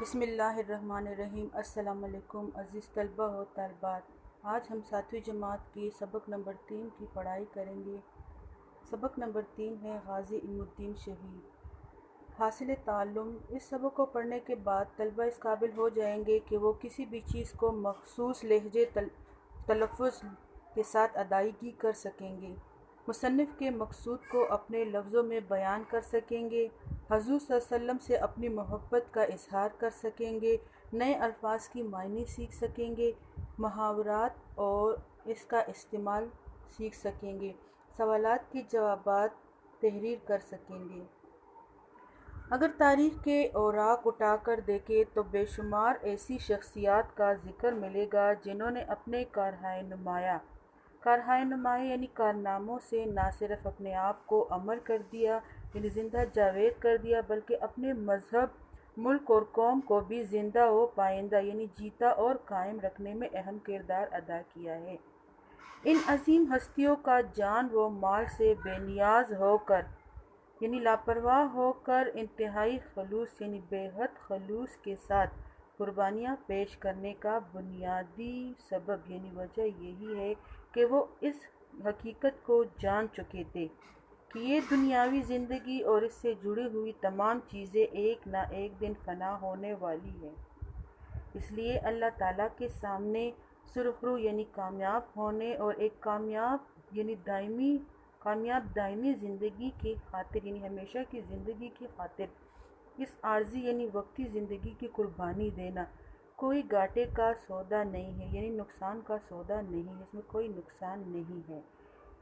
بسم اللہ الرحمن الرحیم۔ السلام علیکم عزیز طلبہ و طالبات۔ آج ہم 7ویں جماعت کی سبق نمبر 3 کی پڑھائی کریں گے۔ سبق نمبر 3 ہے غازی علم الدین شہید۔ حاصل تعلم: اس سبق کو پڑھنے کے بعد طلبہ اس قابل ہو جائیں گے کہ وہ کسی بھی چیز کو مخصوص لہجے تلفظ کے ساتھ ادائیگی کر سکیں گے، مصنف کے مقصود کو اپنے لفظوں میں بیان کر سکیں گے، حضور صلی اللہ علیہ وسلم سے اپنی محبت کا اظہار کر سکیں گے، نئے الفاظ کی معنی سیکھ سکیں گے، محاورات اور اس کا استعمال سیکھ سکیں گے، سوالات کے جوابات تحریر کر سکیں گے۔ اگر تاریخ کے اوراق اٹھا کر دیکھیں تو بے شمار ایسی شخصیات کا ذکر ملے گا جنہوں نے اپنے کارہائے نمایاں یعنی کارناموں سے نہ صرف اپنے آپ کو امر کر دیا یعنی زندہ جاوید کر دیا، بلکہ اپنے مذہب، ملک اور قوم کو بھی زندہ و پائیدہ یعنی جیتا اور قائم رکھنے میں اہم کردار ادا کیا ہے۔ ان عظیم ہستیوں کا جان و مال سے بے نیاز ہو کر یعنی لاپرواہ ہو کر انتہائی خلوص یعنی بے حد خلوص کے ساتھ قربانیاں پیش کرنے کا بنیادی سبب یعنی وجہ یہی ہے کہ وہ اس حقیقت کو جان چکے تھے کہ یہ دنیاوی زندگی اور اس سے جڑی ہوئی تمام چیزیں ایک نہ ایک دن فنا ہونے والی ہیں۔ اس لیے اللہ تعالیٰ کے سامنے سرخرو یعنی کامیاب ہونے اور ایک کامیاب دائمی زندگی کی خاطر یعنی ہمیشہ کی زندگی کی خاطر اس عارضی یعنی وقتی زندگی کی قربانی دینا کوئی گھاٹے کا سودا نہیں ہے یعنی نقصان کا سودا نہیں ہے، اس میں کوئی نقصان نہیں ہے۔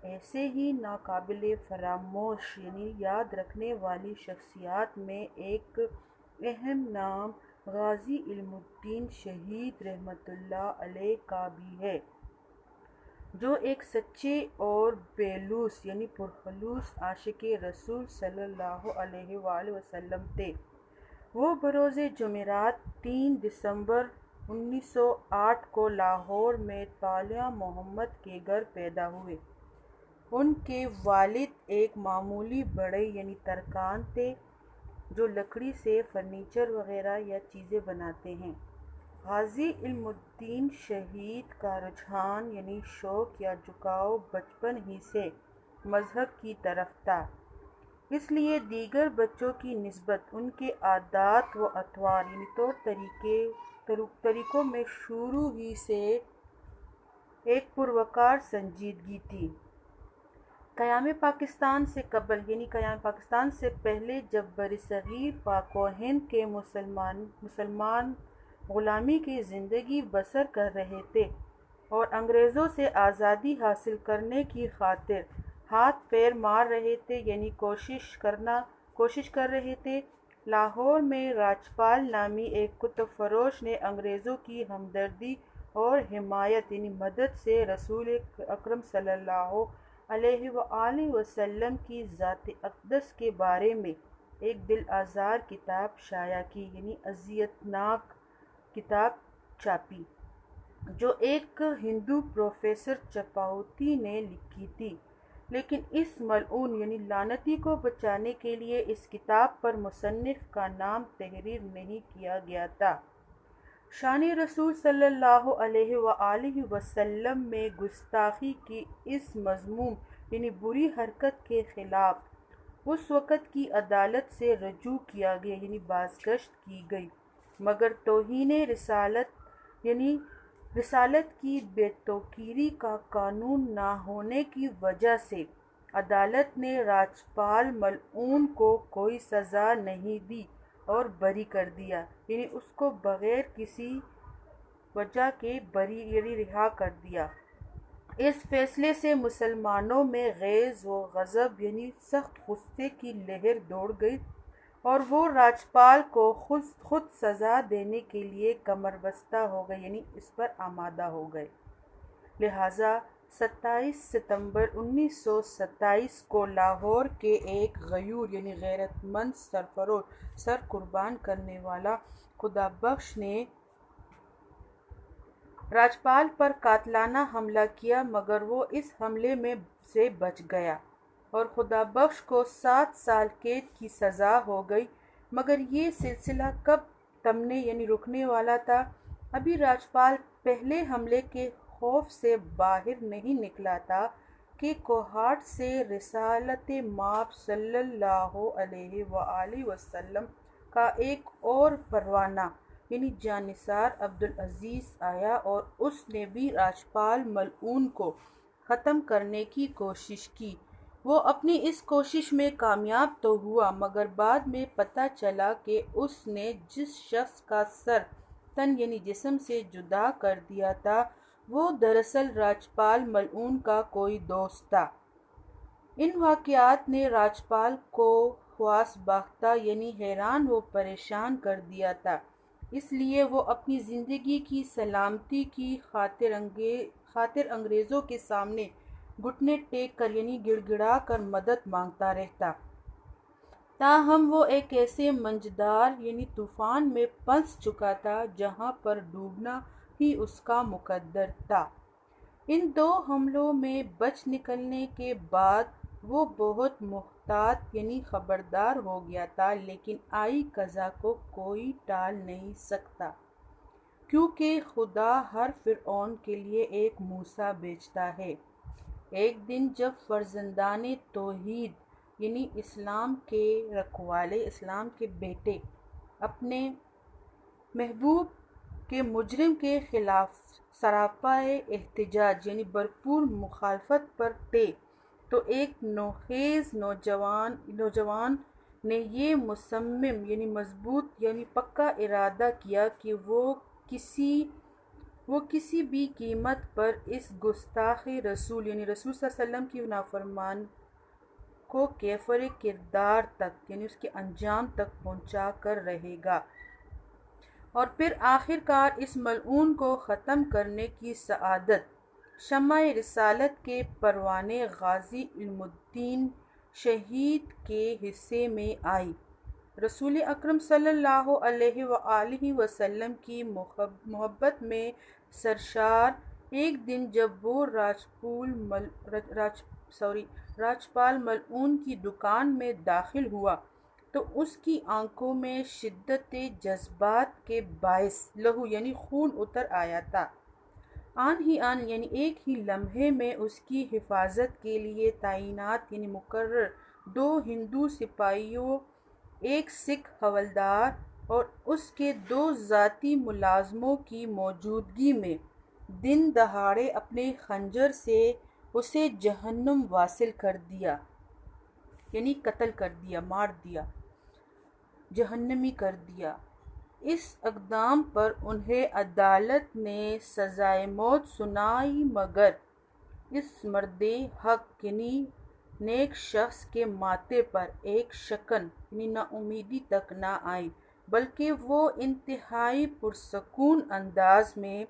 ایسے ہی ناقابل فراموش یعنی یاد رکھنے والی شخصیات میں ایک اہم نام غازی علم الدین شہید رحمۃ اللہ علیہ کا بھی ہے، جو ایک سچے اور بےلوث یعنی پرخلوص عاشق رسول صلی اللہ علیہ وآلہ وسلم تھے۔ وہ بروز جمعرات 3 دسمبر 1908 کو لاہور میں طالعہ محمد کے گھر پیدا ہوئے۔ ان کے والد ایک معمولی بڑھئی یعنی ترکاں تھے جو لکڑی سے فرنیچر وغیرہ یا چیزیں بناتے ہیں۔ غازی علم الدین شہید کا رجحان یعنی شوق یا جھکاؤ بچپن ہی سے مذہب کی طرف تھا، اس لیے دیگر بچوں کی نسبت ان کے عادات و اطوار یعنی طور طریقوں میں شروع ہی سے ایک پروقار سنجیدگی تھی۔ قیام پاکستان سے قبل یعنی قیام پاکستان سے پہلے جب برصغیر پاک و ہند کے مسلمان غلامی کی زندگی بسر کر رہے تھے اور انگریزوں سے آزادی حاصل کرنے کی خاطر ہاتھ پیر مار رہے تھے یعنی کوشش کر رہے تھے، لاہور میں راجپال نامی ایک کتب فروش نے انگریزوں کی ہمدردی اور حمایت یعنی مدد سے رسول اکرم صلی اللہ علیہ وآلہ وسلم کی ذات اقدس کے بارے میں ایک دل آزار کتاب شائع کی یعنی اذیت ناک کتاب چھاپی، جو ایک ہندو پروفیسر چپاؤتی نے لکھی تھی، لیکن اس ملعون یعنی لعنتی کو بچانے کے لیے اس کتاب پر مصنف کا نام تحریر نہیں کیا گیا تھا۔ شان رسول صلی اللہ علیہ وآلہ وسلم میں گستاخی کی اس مذموم یعنی بری حرکت کے خلاف اس وقت کی عدالت سے رجوع کیا گیا یعنی بازگشت کی گئی، مگر توہین رسالت یعنی رسالت کی بے توقیری کا قانون نہ ہونے کی وجہ سے عدالت نے راجپال ملعون کو کوئی سزا نہیں دی اور بری کر دیا یعنی اس کو بغیر کسی وجہ کے بری یعنی رہا کر دیا۔ اس فیصلے سے مسلمانوں میں غیظ و غضب یعنی سخت غصے کی لہر دوڑ گئی اور وہ راجپال کو خود سزا دینے کے لیے کمر بستہ ہو گئے یعنی اس پر آمادہ ہو گئے۔ لہٰذا 27 ستمبر 1927 کو لاہور کے ایک غیور یعنی غیرت مند سرفروش سر قربان کرنے والا خدا بخش نے راجپال پر قاتلانہ حملہ کیا، مگر وہ اس حملے میں سے بچ گیا اور خدا بخش کو 7 سال قید کی سزا ہو گئی، مگر یہ سلسلہ کب تمنے یعنی رکنے والا تھا۔ ابھی راجپال پہلے حملے کے خوف سے باہر نہیں نکلا تھا کہ کوہاٹ سے رسالت مآب صلی اللہ علیہ وآلہ وسلم کا ایک اور پروانہ یعنی جانثار عبدالعزیز آیا، اور اس نے بھی راجپال ملعون کو ختم کرنے کی کوشش کی۔ وہ اپنی اس کوشش میں کامیاب تو ہوا، مگر بعد میں پتہ چلا کہ اس نے جس شخص کا سر تن یعنی جسم سے جدا کر دیا تھا وہ دراصل راجپال ملعون کا کوئی دوست تھا۔ ان واقعات نے راجپال کو حواس باختہ یعنی حیران و پریشان کر دیا تھا، اس لیے وہ اپنی زندگی کی سلامتی کی خاطر انگریزوں کے سامنے گھٹنے ٹیک کر یعنی گڑ گڑا کر مدد مانگتا رہتا۔ تاہم وہ ایک ایسے منجدار یعنی طوفان میں پھنس چکا تھا جہاں پر ڈوبنا ہی اس کا مقدر تھا۔ ان دو حملوں میں بچ نکلنے کے بعد وہ بہت محتاط یعنی خبردار ہو گیا تھا، لیکن آئی قضا کو کوئی ٹال نہیں سکتا، کیونکہ خدا ہر فرعون کے لیے ایک موسیٰ بھیجتا ہے۔ ایک دن جب فرزندان توحید یعنی اسلام کے رکھوالے، اسلام کے بیٹے اپنے محبوب کے مجرم کے خلاف سراپائے احتجاج یعنی بھرپور مخالفت پر تھے، تو ایک نوخیز نوجوان نے یہ مصمم یعنی مضبوط یعنی پکا ارادہ کیا کہ وہ کسی بھی قیمت پر اس گستاخ رسول یعنی رسول صلی اللہ علیہ وسلم کی نافرمان کو کیفر کردار تک یعنی اس کے انجام تک پہنچا کر رہے گا، اور پھر آخر کار اس ملعون کو ختم کرنے کی سعادت شمع رسالت کے پروانے غازی علم الدین شہید کے حصے میں آئی۔ رسول اکرم صلی اللہ علیہ وآلہ وسلم کی محبت میں سرشار ایک دن جب وہ راجپال ملعون کی دکان میں داخل ہوا تو اس کی آنکھوں میں شدت جذبات کے باعث لہو یعنی خون اتر آیا تھا۔ آن ہی آن یعنی ایک ہی لمحے میں اس کی حفاظت کے لیے تعینات یعنی مقرر 2 ہندو سپاہیوں، ایک سکھ حوالدار اور اس کے 2 ذاتی ملازموں کی موجودگی میں دن دہاڑے اپنے خنجر سے اسے جہنم واصل کر دیا یعنی قتل کر دیا، مار دیا، جہنمی کر دیا۔ اس اقدام پر انہیں عدالت نے سزائے موت سنائی، مگر اس مرد حق یعنی نیک شخص کے ماتھے پر ایک شکن یعنی نا امیدی تک نہ آئی، بلکہ وہ انتہائی پرسکون انداز میں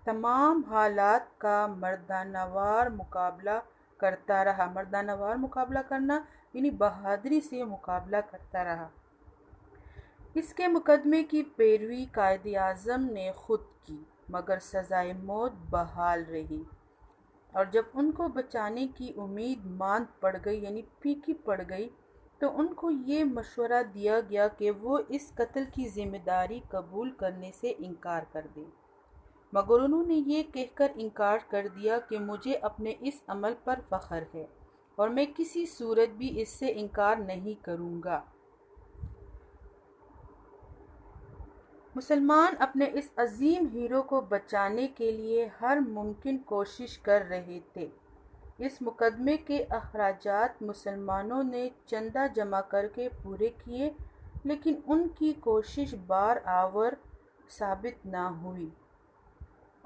تمام حالات کا مردانہ وار مقابلہ کرتا رہا۔ مردانہ وار مقابلہ کرنا یعنی بہادری سے مقابلہ کرتا رہا۔ اس کے مقدمے کی پیروی قائد اعظم نے خود کی، مگر سزائے موت بحال رہی، اور جب ان کو بچانے کی امید ماند پڑ گئی یعنی پھیکی پڑ گئی تو ان کو یہ مشورہ دیا گیا کہ وہ اس قتل کی ذمہ داری قبول کرنے سے انکار کر دیں، مگر انہوں نے یہ کہہ کر انکار کر دیا کہ مجھے اپنے اس عمل پر فخر ہے اور میں کسی صورت بھی اس سے انکار نہیں کروں گا۔ مسلمان اپنے اس عظیم ہیرو کو بچانے کے لیے ہر ممکن کوشش کر رہے تھے۔ اس مقدمے کے اخراجات مسلمانوں نے چندہ جمع کر کے پورے کیے، لیکن ان کی کوشش بار آور ثابت نہ ہوئی،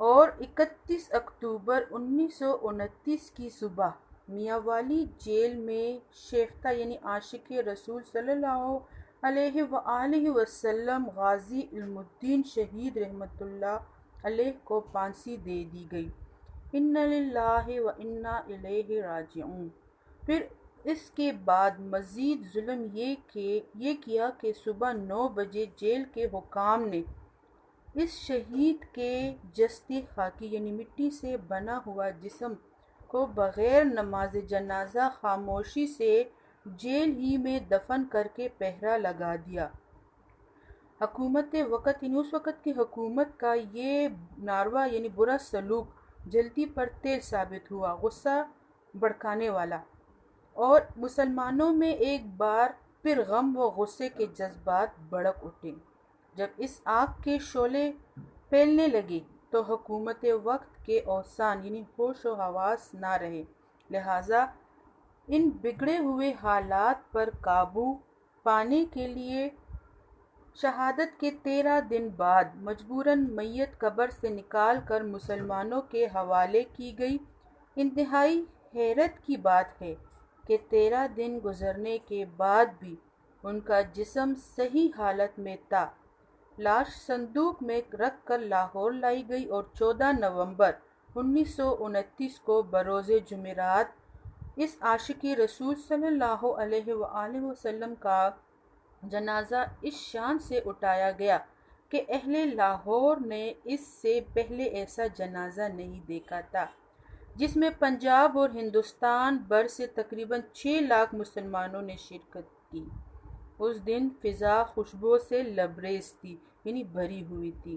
اور 31 اکتوبر 1929 کی صبح میاں والی جیل میں شیفتہ یعنی عاشق رسول صلی اللہ علیہ وآلہ وسلم غازی علم الدین شہید رحمۃ اللہ علیہ کو پھانسی دے دی گئی۔ انا للہ و انا الیہ راجعون۔ پھر اس کے بعد مزید ظلم یہ کیا کہ صبح 9 بجے جیل کے حکام نے اس شہید کے جسد خاکی یعنی مٹی سے بنا ہوا جسم کو بغیر نماز جنازہ خاموشی سے جیل ہی میں دفن کر کے پہرا لگا دیا۔ حکومت وقت یعنی اس وقت کی حکومت کا یہ ناروا یعنی برا سلوک جلدی پر تیل ثابت ہوا، غصہ بھڑکانے والا، اور مسلمانوں میں ایک بار پھر غم و غصے کے جذبات بھڑک اٹھے۔ جب اس آگ کے شعلے پھیلنے لگے تو حکومت وقت کے اوسان یعنی ہوش و حواس نہ رہے، لہٰذا ان بگڑے ہوئے حالات پر قابو پانے کے لیے شہادت کے 13 دن بعد مجبوراً میت قبر سے نکال کر مسلمانوں کے حوالے کی گئی۔ انتہائی حیرت کی بات ہے کہ 13 دن گزرنے کے بعد بھی ان کا جسم صحیح حالت میں تھا۔ لاش صندوق میں رکھ کر لاہور لائی گئی اور 14 نومبر 1929 کو بروز جمعرات اس عاشق رسول صلی اللہ علیہ وآلہ وسلم کا جنازہ اس شان سے اٹھایا گیا کہ اہل لاہور نے اس سے پہلے ایسا جنازہ نہیں دیکھا تھا، جس میں پنجاب اور ہندوستان بھر سے تقریباً 6 لاکھ مسلمانوں نے شرکت کی۔ اس دن فضا خوشبو سے لبریز تھی یعنی بھری ہوئی تھی۔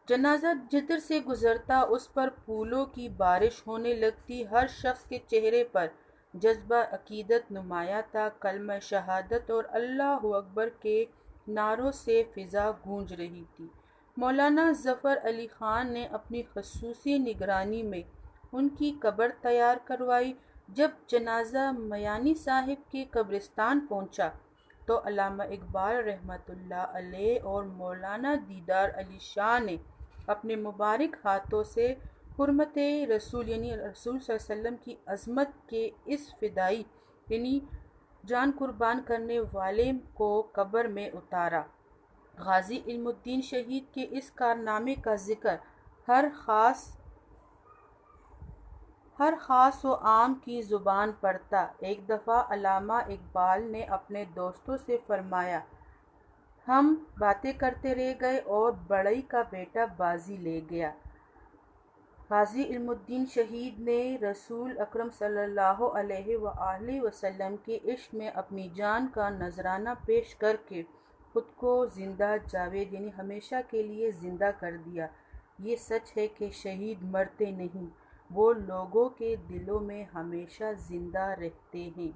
جنازہ جدھر سے گزرتا اس پر پھولوں کی بارش ہونے لگتی۔ ہر شخص کے چہرے پر جذبہ عقیدت نمایاں تھا۔ کلمہ شہادت اور اللہ اکبر کے نعروں سے فضا گونج رہی تھی۔ مولانا ظفر علی خان نے اپنی خصوصی نگرانی میں ان کی قبر تیار کروائی۔ جب جنازہ میانی صاحب کے قبرستان پہنچا تو علامہ اقبال رحمۃ اللہ علیہ اور مولانا دیدار علی شاہ نے اپنے مبارک ہاتھوں سے حرمت رسول یعنی رسول صلی اللہ علیہ وسلم کی عظمت کے اس فدائی یعنی جان قربان کرنے والے کو قبر میں اتارا۔ غازی علم الدین شہید کے اس کارنامے کا ذکر ہر خاص و عام کی زبان پر تھا۔ ایک دفعہ علامہ اقبال نے اپنے دوستوں سے فرمایا، ہم باتیں کرتے رہ گئے اور بڑئی کا بیٹا بازی لے گیا۔ غازی علم الدین شہید نے رسول اکرم صلی اللہ علیہ وآلہ وسلم کے عشق میں اپنی جان کا نذرانہ پیش کر کے خود کو زندہ جاوید یعنی ہمیشہ کے لیے زندہ کر دیا۔ یہ سچ ہے کہ شہید مرتے نہیں، وہ لوگوں کے دلوں میں ہمیشہ زندہ رہتے ہیں۔